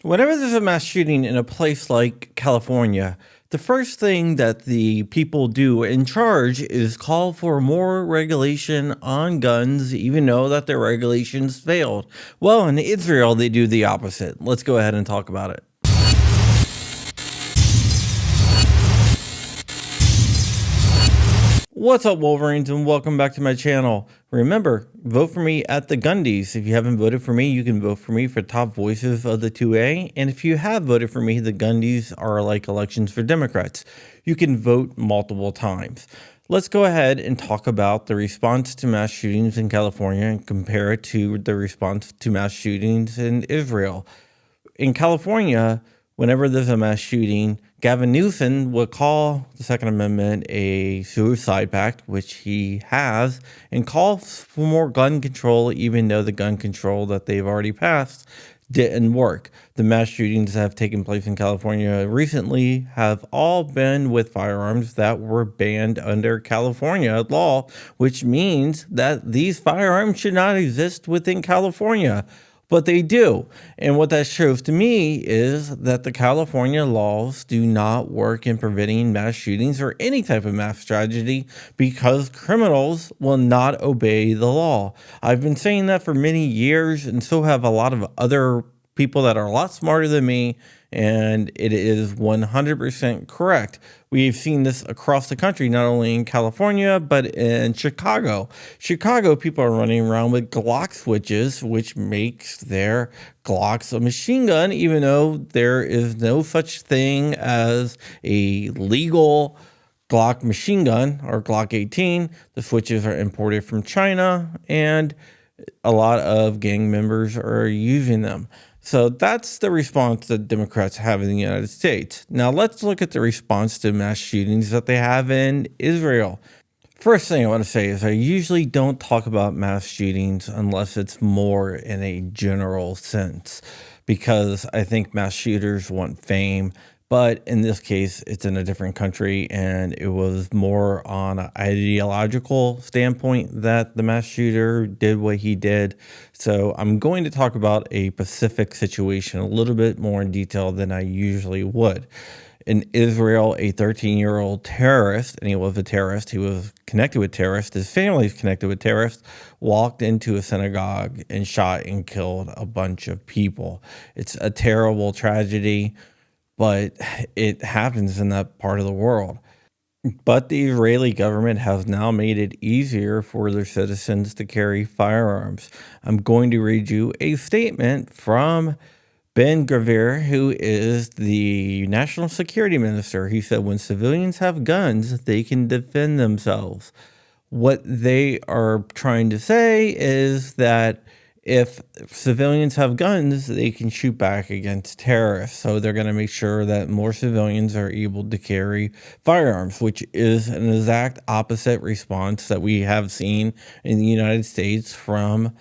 Whenever there's a mass shooting in a place like California, the first thing that the people do in charge is call for more regulation on guns, even though that their regulations failed. Well, in Israel, they do the opposite. Let's go ahead and talk about it. What's up, Wolverines, and welcome back to my channel. Remember, vote for me at the Gundies. If you haven't voted for me, you can vote for me for top voices of the 2A. And if you have voted for me, the Gundies are like elections for Democrats. You can vote multiple times. Let's go ahead and talk about the response to mass shootings in California and compare it to the response to mass shootings in Israel. In California, whenever there's a mass shooting, Gavin Newsom would call the Second Amendment a suicide pact, which he has, and calls for more gun control, even though the gun control that they've already passed didn't work. The mass shootings that have taken place in California recently have all been with firearms that were banned under California law, which means that these firearms should not exist within California. But they do. And what that shows to me is that the California laws do not work in preventing mass shootings or any type of mass tragedy because criminals will not obey the law. I've been saying that for many years, and so have a lot of other people that are a lot smarter than me, and it is 100% correct. We've seen this across the country, not only in California, but in Chicago. Chicago, people are running around with Glock switches, which makes their Glocks a machine gun, even though there is no such thing as a legal Glock machine gun or Glock 18. The switches are imported from China, and a lot of gang members are using them. So that's the response that Democrats have in the United States. Now let's look at the response to mass shootings that they have in Israel. First thing I want to say is I usually don't talk about mass shootings unless it's more in a general sense, because I think mass shooters want fame. But in this case, it's in a different country, and it was more on an ideological standpoint that the mass shooter did what he did. So I'm going to talk about a specific situation a little bit more in detail than I usually would. In Israel, a 13-year-old terrorist, and he was a terrorist, he was connected with terrorists, his family is connected with terrorists, walked into a synagogue and shot and killed a bunch of people. It's a terrible tragedy, but it happens in that part of the world. But the Israeli government has now made it easier for their citizens to carry firearms. I'm going to read you a statement from Ben-Gvir, who is the national security minister. He said, when civilians have guns, they can defend themselves. What they are trying to say is that if civilians have guns, they can shoot back against terrorists. So they're going to make sure that more civilians are able to carry firearms, which is an exact opposite response that we have seen in the United States from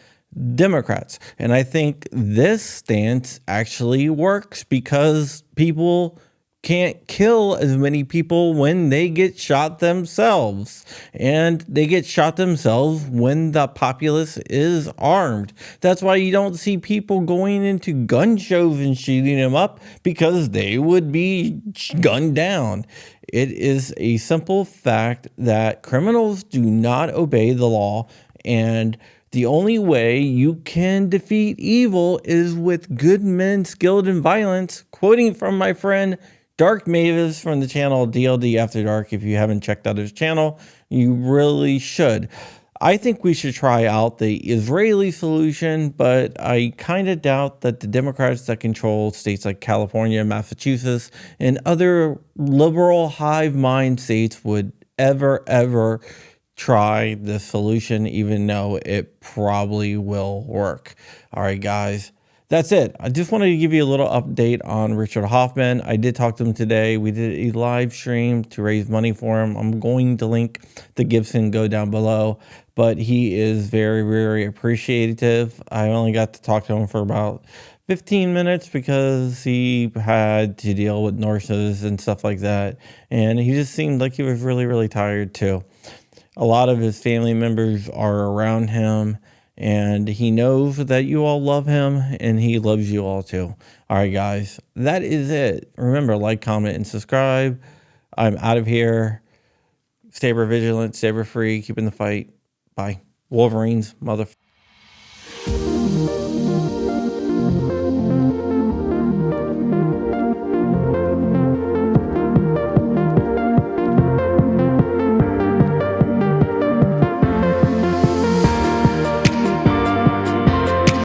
Democrats. And I think this stance actually works because people can't kill as many people when they get shot themselves. And they get shot themselves when the populace is armed. That's why you don't see people going into gun shows and shooting them up, because they would be gunned down. It is a simple fact that criminals do not obey the law, and the only way you can defeat evil is with good men skilled in violence. Quoting from my friend Dark Mavis from the channel DLD After Dark. If you haven't checked out his channel, you really should. I think we should try out the Israeli solution, but I kind of doubt that the Democrats that control states like California, Massachusetts, and other liberal hive mind states would ever try this solution, even though it probably will work. All right, guys. That's it. I just wanted to give you a little update on Richard Hoffman. I did talk to him today. We did a live stream to raise money for him. I'm going to link the Gibson Go down below, but he is very appreciative. I only got to talk to him for about 15 minutes because he had to deal with nurses and stuff like that. And he just seemed like he was really tired too. A lot of his family members are around him, And he knows that you all love him, and he loves you all too. All right, guys, that is it. Remember, like, comment, and subscribe. I'm out of here. Stay ever vigilant, stay ever free, keeping the fight. Bye. Wolverines, motherfucker.